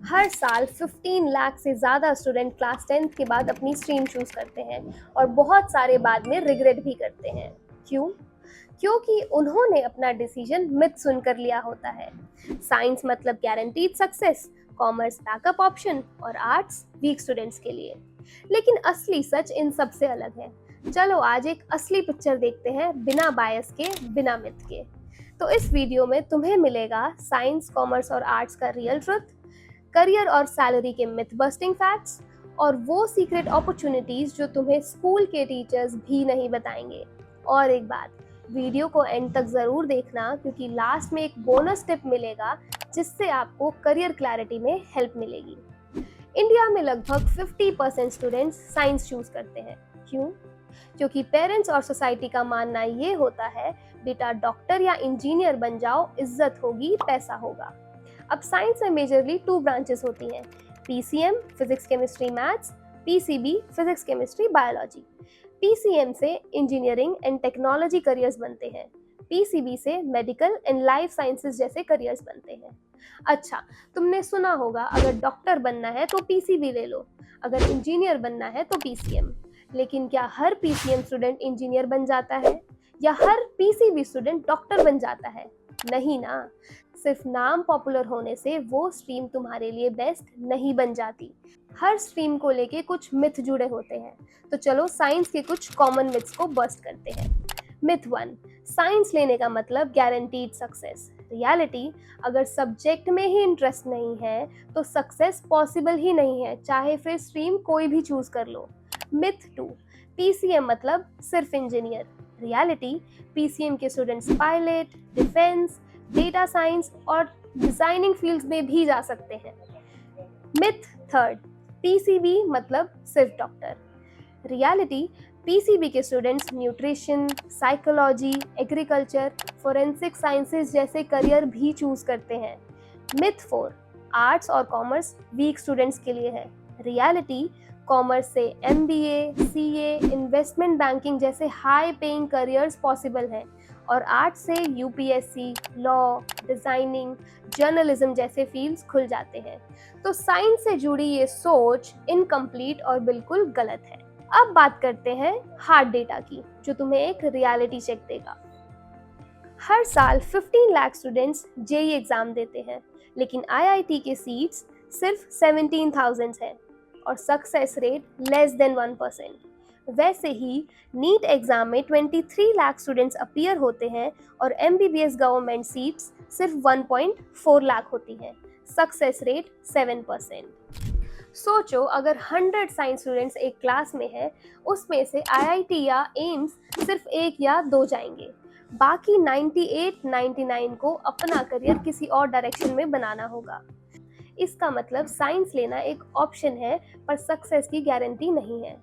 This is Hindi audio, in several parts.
हर साल 15 लाख से ज़्यादा स्टूडेंट क्लास 10th के बाद अपनी स्ट्रीम चूज करते हैं और बहुत सारे बाद में रिग्रेट भी करते हैं। क्यों? क्योंकि उन्होंने अपना डिसीजन मिथ सुनकर लिया होता है। साइंस मतलब guaranteed success, commerce backup option और आर्ट्स वीक स्टूडेंट्स के लिए। लेकिन असली सच इन सब से अलग है। चलो आज एक असली पिक्चर देखते हैं, बिना बायस के, बिना मिथ के। तो इस वीडियो में तुम्हें मिलेगा साइंस, कॉमर्स और आर्ट्स का रियल ट्रुथ, करियर और सैलरी के मिथ बस्टिंग फैक्ट्स और वो सीक्रेट अपॉर्चुनिटीज जो तुम्हें स्कूल के टीचर्स भी नहीं बताएंगे। और एक बात, वीडियो को एंड तक जरूर देखना क्योंकि लास्ट में एक बोनस टिप मिलेगा जिससे आपको करियर क्लैरिटी में हेल्प मिलेगी। इंडिया में लगभग 50% स्टूडेंट्स साइंस चूज करते हैं। क्यों? क्योंकि पेरेंट्स और सोसाइटी का मानना ये होता है, बेटा डॉक्टर या इंजीनियर बन जाओ, इज्जत होगी, पैसा होगा। अब साइंस में मेजरली 2 ब्रांचेस होती हैं, PCM physics chemistry maths, PCB physics chemistry biology. PCM से इंजीनियरिंग एंड टेक्नोलॉजी करियर्स बनते हैं, पीसीबी से मेडिकल एंड लाइफ साइंसेज जैसे करियर्स बनते हैं। अच्छा, तुमने सुना होगा अगर डॉक्टर बनना है तो पीसीबी ले लो, अगर इंजीनियर बनना है तो पीसीएम। लेकिन क्या हर पीसीएम स्टूडेंट इंजीनियर बन जाता है या हर पीसीबी स्टूडेंट डॉक्टर बन जाता है? नहीं ना। सिर्फ नाम पॉपुलर होने से वो स्ट्रीम तुम्हारे लिए बेस्ट नहीं बन जाती। हर स्ट्रीम को लेके कुछ मिथ जुड़े होते हैं। तो चलो साइंस के कुछ कॉमन मिथ्स को बस्ट करते हैं। मिथ 1, साइंस लेने का मतलब गारंटीड सक्सेस। रियलिटी, अगर सब्जेक्ट में ही इंटरेस्ट नहीं है तो सक्सेस पॉसिबल ही नहीं है, चाहे फिर स्ट्रीम कोई भी चूज कर लो। मिथ 2, पीसीएम मतलब सिर्फ इंजीनियर। रियलिटी, पीसीएम के students pilot, defence, data science और डिजाइनिंग फील्ड्स में भी जा सकते हैं। मिथ 3, पीसीबी मतलब सिर्फ डॉक्टर। रियलिटी, पीसीबी के students nutrition, psychology, agriculture, forensic sciences जैसे करियर भी चूज करते हैं। मिथ 4, आर्ट्स और कॉमर्स वीक स्टूडेंट्स के लिए है। रियलिटी, कॉमर्स से एमबीए, सीए, इन्वेस्टमेंट बैंकिंग जैसे हाई पेइंग करियर्स पॉसिबल हैं और आर्ट्स से यूपीएससी, लॉ, डिजाइनिंग, जर्नलिज्म जैसे फील्ड्स खुल जाते हैं। तो साइंस से जुड़ी ये सोच इनकम्प्लीट और बिल्कुल गलत है। अब बात करते हैं हार्ड डेटा की, जो तुम्हें एक रियलिटी चेक देगा। हर साल 15 लाख स्टूडेंट्स जेई एग्जाम देते हैं, लेकिन आईआईटी के सीट्स सिर्फ 17,000 हैं और सक्सेस रेट लेस देन 1%। वैसे ही नीट एग्जाम में 23 लाख स्टूडेंट्स अपीयर होते हैं और एमबीबीएस गवर्नमेंट सीट्स सिर्फ 1.4 लाख होती हैं, सक्सेस रेट 7%। सोचो अगर 100 साइंस स्टूडेंट्स एक क्लास में है, उसमें से आईआईटी या एम्स सिर्फ 1 या 2 जाएंगे, बाकी 98-99 को अपना करियर किसी और डायरेक्शन में बनाना होगा। इसका मतलब साइंस लेना एक ऑप्शन है पर सक्सेस की गारंटी नहीं है।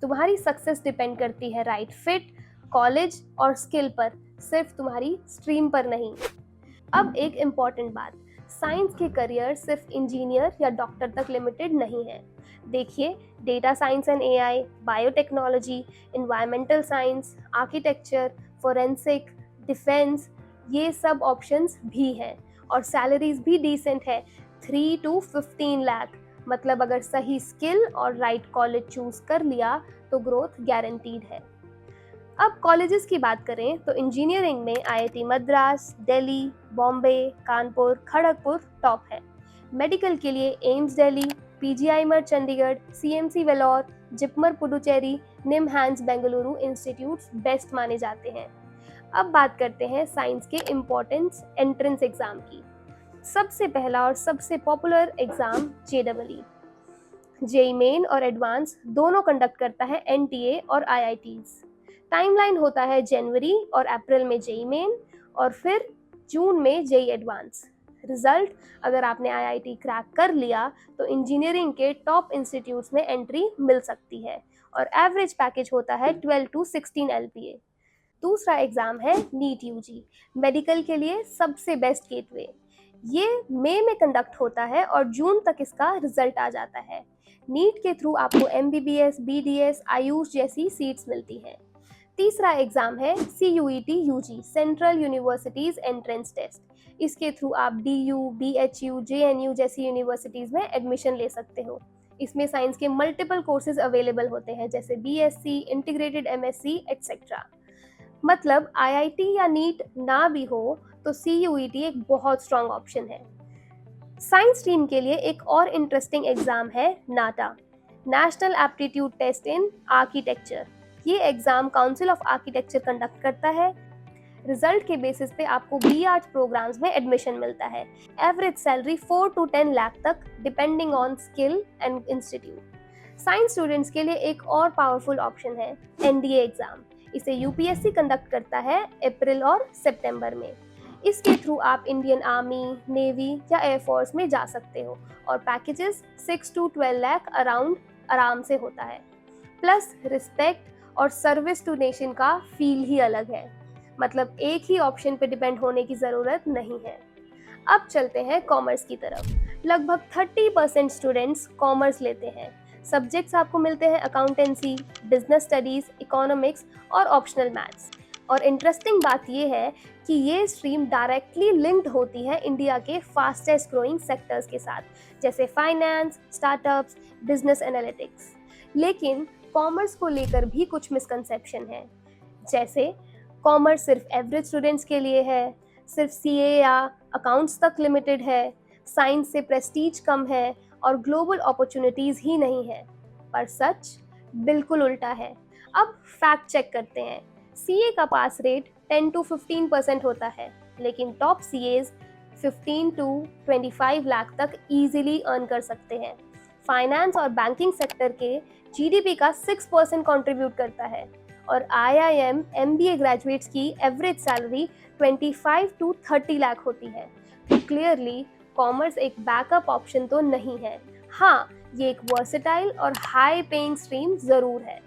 तुम्हारी सक्सेस डिपेंड करती है राइट फिट, कॉलेज और स्किल पर, सिर्फ तुम्हारी स्ट्रीम पर नहीं। अब एक इम्पॉर्टेंट बात, साइंस के करियर सिर्फ इंजीनियर या डॉक्टर तक लिमिटेड नहीं है। देखिए, data science and AI, biotechnology, environmental science, architecture, forensic, defence, ये सब ऑप्शंस भी हैं और सैलरीज भी डिसेंट है, 3 to 15 लाख। मतलब अगर सही स्किल और राइट कॉलेज चूज कर लिया तो ग्रोथ गारंटीड है। अब कॉलेजेस की बात करें तो इंजीनियरिंग में आईआईटी मद्रास, दिल्ली, बॉम्बे, कानपुर, खड़गपुर टॉप है। मेडिकल के लिए AIIMS Delhi, PGIMER Chandigarh, CMC Vellore, JIPMER Puducherry, NIMHANS Bengaluru institutes best माने जाते हैं। अब बात करते हैं साइंस के इम्पोर्टेंस एंट्रेंस एग्जाम की। सबसे पहला और सबसे popular exam JEE. JEE main और एडवांस दोनों कंडक्ट करता है एनटीए और आईआईटीज। टाइमलाइन होता है जनवरी और अप्रैल में जेई मेन और फिर जून में जेई एडवांस। रिजल्ट, अगर आपने आईआईटी क्रैक कर लिया तो इंजीनियरिंग के टॉप इंस्टीट्यूट्स में एंट्री मिल सकती है और एवरेज पैकेज होता है 12 to 16 LPA। दूसरा एग्जाम है नीट यूजी, मेडिकल के लिए सबसे बेस्ट गेटवे। ये मई में कंडक्ट होता है और जून तक इसका रिजल्ट आ जाता है। नीट के थ्रू आपको एमबीबीएस, बीडीएस, आयुष जैसी सीट्स मिलती हैं। तीसरा एग्जाम है CUET UG, central universities entrance test. इसके थ्रू आप DU, BHU, JNU जैसी यूनिवर्सिटीज़ में एडमिशन ले सकते हो। इसमें साइंस के मल्टीपल कोर्सेज अवेलेबल होते हैं जैसे BSc, इंटीग्रेटेड MSc एक्सेट्रा। मतलब IIT या नीट ना भी हो तो CUET एक बहुत स्ट्रॉन्ग ऑप्शन है। साइंस स्ट्रीम के लिए एक और इंटरेस्टिंग एग्जाम है NATA, national aptitude test in architecture. ये exam council of architecture conduct करता है। रिजल्ट के बेसिस पे आपको B.Arch प्रोग्राम्स में एडमिशन मिलता है। एवरेज सैलरी 4 to 10 लाख तक depending on skill and institute. Science students के लिए एक और पावरफुल ऑप्शन है NDA एग्जाम। इसे UPSC कंडक्ट करता है अप्रैल और सितंबर में। इसके थ्रू आप इंडियन आर्मी, नेवी या एयरफोर्स में जा सकते हो और पैकेजेस 6 to 12 लाख अराउंड आराम से होता है। प्लस रिस्पेक्ट और सर्विस टू नेशन का फील ही अलग है। मतलब एक ही ऑप्शन पे डिपेंड होने की ज़रूरत नहीं है। अब चलते हैं कॉमर्स की तरफ। लगभग 30% स्टूडेंट्स कॉमर्स लेते हैं। सब्जेक्ट्स आपको मिलते हैं अकाउंटेंसी, बिजनेस स्टडीज़, इकोनॉमिक्स और ऑप्शनल मैथ्स। और इंटरेस्टिंग बात यह है कि ये स्ट्रीम डायरेक्टली लिंक्ड होती है इंडिया के फास्टेस्ट ग्रोइंग सेक्टर्स के साथ, जैसे फाइनेंस, स्टार्टअप्स, बिजनेस एनालिटिक्स। लेकिन कॉमर्स को लेकर भी कुछ मिसकंसेप्शन है, जैसे कॉमर्स सिर्फ एवरेज स्टूडेंट्स के लिए है, सिर्फ CA या अकाउंट्स तक लिमिटेड है, साइंस से प्रेस्टीज कम है और ग्लोबल अपॉर्चुनिटीज़ ही नहीं है। पर सच बिल्कुल उल्टा है। अब फैक्ट चेक करते हैं। CA का पास रेट 10 to 15% होता है, लेकिन टॉप CAs 15 to 25 लाख तक इजीली अर्न कर सकते हैं। फाइनेंस और बैंकिंग सेक्टर के GDP का 6% कंट्रीब्यूट करता है और IIM MBA ग्रेजुएट्स की एवरेज सैलरी 25 to 30 लाख होती है। तो क्लियरली कॉमर्स एक बैकअप ऑप्शन तो नहीं है। हाँ, ये एक वर्सेटाइल और हाई पेइंग स्ट्रीम ज़रूर है।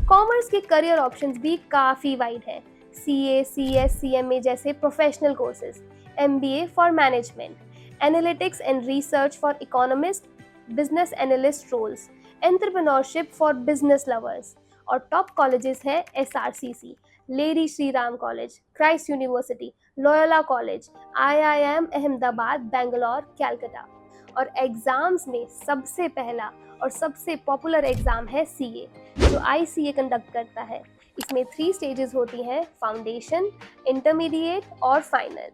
कॉमर्स के करियर ऑप्शंस भी काफ़ी वाइड है। CA, CS, CMA जैसे professional courses, MBA for management, analytics and research for economist, business analyst roles, entrepreneurship for business lovers. और टॉप कॉलेजेस हैं SRCC, lady Shri Ram college, Christ university, Loyola college, IIM Ahmedabad, Bangalore, Calcutta. और एग्जाम्स में सबसे पहला और सबसे पॉपुलर एग्जाम है CA, जो ICA कंडक्ट करता है। इसमें 3 स्टेजेस होती हैं, फाउंडेशन, इंटरमीडिएट और फाइनल।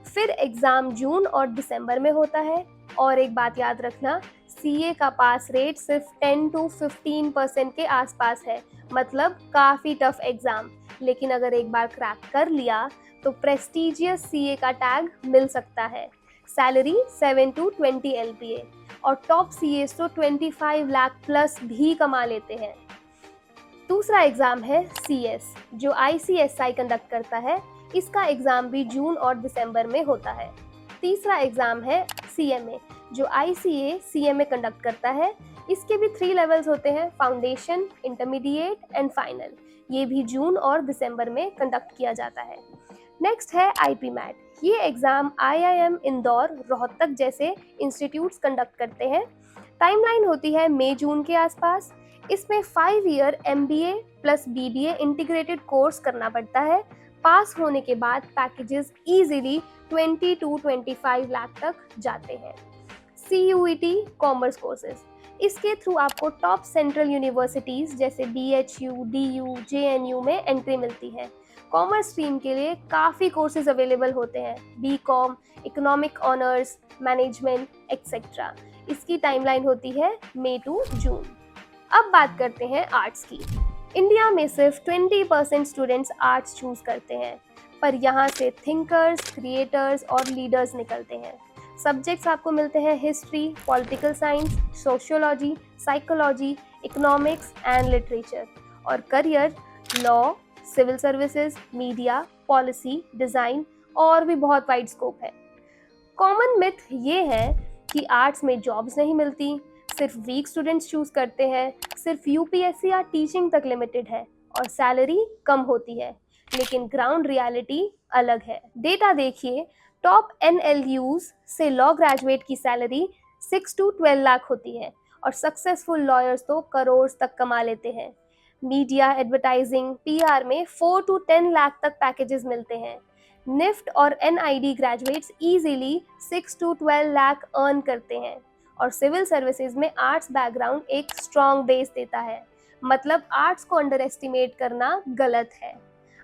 फिर एग्ज़ाम जून और दिसंबर में होता है। और एक बात याद रखना, CA का पास रेट सिर्फ 10 to 15% के आसपास है, मतलब काफ़ी टफ एग्ज़ाम। लेकिन अगर एक बार क्रैक कर लिया तो प्रेस्टीजियस CA का टैग मिल सकता है। सैलरी 7 to 20 LPA और टॉप CAs तो 25 लाख प्लस भी कमा लेते हैं। दूसरा एग्ज़ाम है CS, जो ICSI कंडक्ट करता है। इसका एग्ज़ाम भी जून और दिसंबर में होता है। तीसरा एग्ज़ाम है CMA, जो ICA CMA कंडक्ट करता है। इसके भी 3 लेवल्स होते हैं, फाउंडेशन, इंटरमीडिएट एंड फाइनल। ये भी जून और दिसंबर में कंडक्ट किया जाता है। नेक्स्ट है IP मैट। ये एग्ज़ाम IIM इंदौर, रोहतक जैसे इंस्टीट्यूट्स कंडक्ट करते हैं। टाइमलाइन होती है मई जून के आसपास। इसमें 5 year MBA plus BBA integrated course करना पड़ता है। पास होने के बाद पैकेजेस इजीली 20 to 25 लाख तक जाते हैं। CUET कॉमर्स कोर्सेज, इसके थ्रू आपको टॉप सेंट्रल यूनिवर्सिटीज़ जैसे BHU, DU, JNU में एंट्री मिलती है। कॉमर्स स्ट्रीम के लिए काफ़ी कोर्सेज अवेलेबल होते हैं, BCom, economic honours, management etcetera. इसकी टाइमलाइन होती है मई टू जून। अब बात करते हैं आर्ट्स की। इंडिया में सिर्फ 20% स्टूडेंट्स आर्ट्स चूज करते हैं, पर यहाँ से थिंकर्स, क्रिएटर्स और लीडर्स निकलते हैं। सब्जेक्ट्स आपको मिलते हैं history, political science, sociology, psychology, economics and literature. और career law, civil services, media, policy, design और भी बहुत वाइड स्कोप है। कॉमन मिथ ये है कि आर्ट्स में जॉब्स नहीं मिलती, सिर्फ वीक स्टूडेंट्स चूज करते हैं, सिर्फ UPSC या टीचिंग तक लिमिटेड है और सैलरी कम होती है। लेकिन ग्राउंड रियलिटी अलग है। डेटा देखिए, टॉप NLUs से लॉ ग्रेजुएट की सैलरी 6 to 12 लाख होती है और सक्सेसफुल लॉयर्स तो करोड़ तक कमा लेते हैं। मीडिया, एडवर्टाइजिंग, PR में 4 to 10 लाख तक पैकेजेस मिलते हैं। निफ्ट और NID graduates easily 6 to 12 lakh earn करते हैं और सिविल सर्विसेज में आर्ट्स बैकग्राउंड एक स्ट्रॉन्ग बेस देता है। मतलब आर्ट्स को अंडर एस्टिमेट करना गलत है।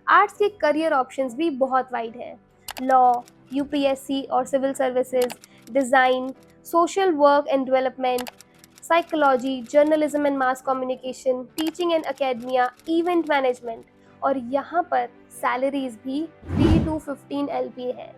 आर्ट्स के करियर ऑप्शंस भी बहुत वाइड हैं। लॉ, यूपीएससी और civil services, design, social work and development, psychology, journalism and mass communication, teaching and academia, event management, और यहाँ पर सैलरीज भी 3 to 15 LPA है।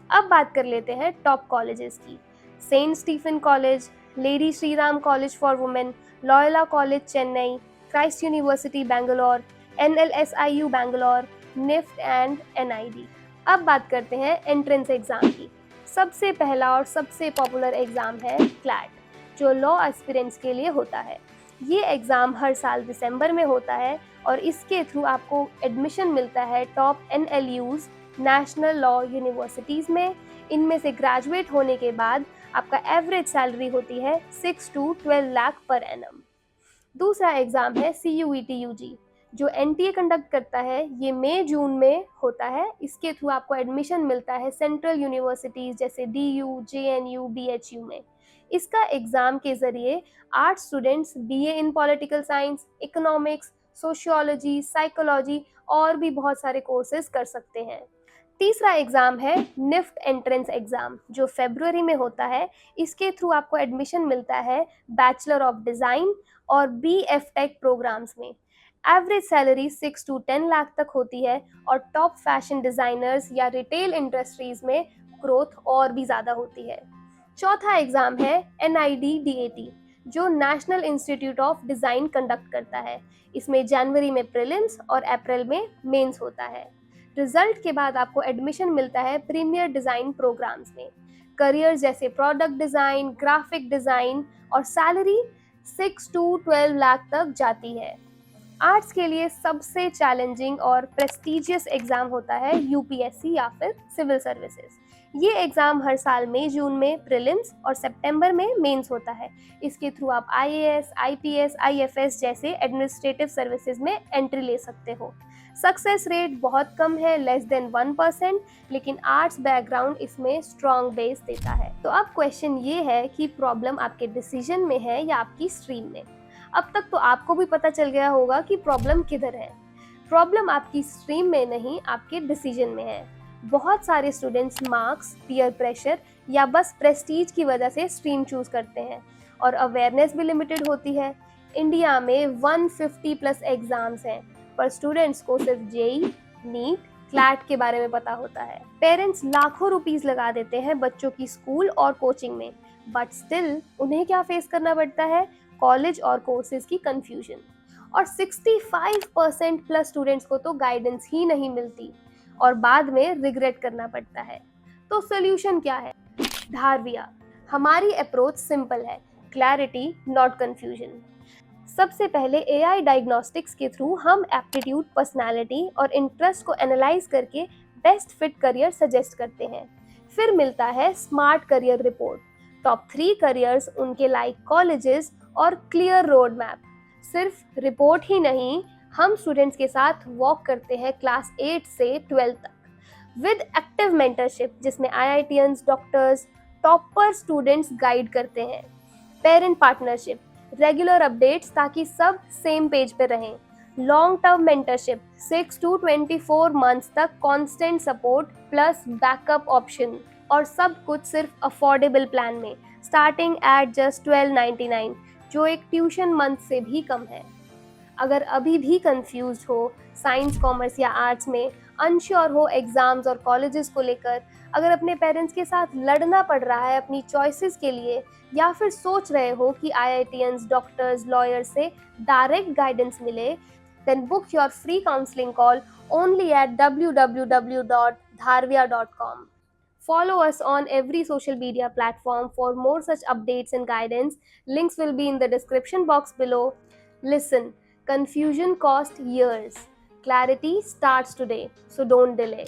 अब बात कर लेते हैं टॉप कॉलेजेस की। Saint Stephen college, lady Shri Ram college for women, Loyola college Chennai, Christ university Bangalore, NLSIU बैंगलोर, निफ्ट एंड NID। अब बात करते हैं एंट्रेंस एग्जाम की। सबसे पहला और सबसे पॉपुलर एग्जाम है क्लैट, जो लॉ एस्पिरेंट्स के लिए होता है। ये एग्ज़ाम हर साल दिसंबर में होता है और इसके थ्रू आपको एडमिशन मिलता है top NLUs, national law universities में। इनमें से ग्रेजुएट होने के बाद आपका एवरेज सैलरी होती है 6 to 12 लाख पर एनम। दूसरा एग्ज़ाम है CUET UG, जो NTA कंडक्ट करता है। ये मई जून में होता है। इसके थ्रू आपको एडमिशन मिलता है सेंट्रल यूनिवर्सिटीज़ जैसे DU, JNU, BHU में। इसका एग्ज़ाम के ज़रिए आर्ट्स स्टूडेंट्स BA इन political science, economics, sociology, psychology और भी बहुत सारे कोर्सेज कर सकते हैं। तीसरा एग्ज़ाम है निफ्ट एंट्रेंस एग्ज़ाम, जो फरवरी में होता है। इसके थ्रू आपको एडमिशन मिलता है बैचलर ऑफ डिज़ाइन और BF टेक प्रोग्राम्स में। एवरेज सैलरी 6 to 10 लाख तक होती है और टॉप फैशन डिज़ाइनर्स या रिटेल इंडस्ट्रीज़ में ग्रोथ और भी ज़्यादा होती है। चौथा एग्ज़ाम है NID DAT, जो national institute of design conduct करता है। इसमें जनवरी में प्रीलिम्स और अप्रैल में मेंस होता है। रिजल्ट के बाद आपको एडमिशन मिलता है प्रीमियर डिज़ाइन प्रोग्राम्स में। करियर्स जैसे प्रोडक्ट डिज़ाइन, ग्राफिक डिज़ाइन, और सैलरी 6 to 12 लाख तक जाती है। आर्ट्स के लिए सबसे चैलेंजिंग और प्रेस्टिजियस एग्ज़ाम होता है UPSC या फिर सिविल सर्विसेज। ये एग्ज़ाम हर साल मई जून में प्रीलिम्स और सितंबर में मेंस होता है। इसके थ्रू आप IAS, IPS, IFS जैसे एडमिनिस्ट्रेटिव सर्विसेज में एंट्री ले सकते हो। सक्सेस रेट बहुत कम है, लेस देन 1%, लेकिन आर्ट्स बैकग्राउंड इसमें स्ट्रॉन्ग बेस देता है। तो अब क्वेश्चन ये है कि प्रॉब्लम आपके डिसीजन में है या आपकी स्ट्रीम में। अब तक तो आपको भी पता चल गया होगा कि प्रॉब्लम किधर है। प्रॉब्लम आपकी स्ट्रीम में नहीं, आपके डिसीजन में है। बहुत सारे स्टूडेंट्स मार्क्स, पीयर प्रेशर या बस प्रेस्टीज की वजह से स्ट्रीम चूज करते हैं और अवेयरनेस भी लिमिटेड होती है। इंडिया में 150+ एग्जाम्स हैं, पर स्टूडेंट्स को सिर्फ JEE, नीट, क्लैट के बारे में पता होता है। पेरेंट्स लाखों रुपीस लगा देते हैं बच्चों की स्कूल और कोचिंग में, बट स्टिल उन्हें क्या फेस करना पड़ता है? कॉलेज और कोर्सेज की कंफ्यूजन। और 65% प्लस स्टूडेंट्स को तो गाइडेंस ही नहीं मिलती और बाद में रिग्रेट करना पड़ता है। तो सोल्यूशन क्या है? धारविया। हमारी अप्रोच सिंपल है, क्लैरिटी नॉट कंफ्यूजन। सबसे पहले AI डायग्नोस्टिक्स के थ्रू हम एप्टीट्यूड, पर्सनालिटी और इंटरेस्ट को एनालाइज करके बेस्ट फिट करियर सजेस्ट करते हैं। फिर मिलता है smart career report, top 3 careers, उनके लाइक कॉलेजेस और क्लियर रोड मैप। सिर्फ रिपोर्ट ही नहीं, हम स्टूडेंट्स के साथ वॉक करते हैं क्लास 8 से 12 तक विद एक्टिव मेंटरशिप, जिसमें IITians, doctors, topper students guide करते हैं। पेरेंट पार्टनरशिप, रेगुलर अपडेट्स ताकि सब सेम पेज पे रहें। Long term mentorship, 6 to 24 months तक constant support plus backup option, और सब कुछ सिर्फ अफोर्डेबल प्लान में, स्टार्टिंग एट जस्ट 1299, जो एक ट्यूशन मंथ से भी कम है। अगर अभी भी कंफ्यूज हो साइंस, कॉमर्स या आर्ट्स में, अनश्योर हो एग्जाम्स और कॉलेजेस को लेकर, अगर अपने पेरेंट्स के साथ लड़ना पड़ रहा है अपनी चॉइसेस के लिए, या फिर सोच रहे हो कि IITians, डॉक्टर्स, लॉयर्स से डायरेक्ट गाइडेंस मिले, then book your free counselling call only at www.dharvia.com. Follow us on every social media platform for more such updates and guidance. Links will be in the description box below. Listen, confusion costs years. Clarity starts today, so don't delay.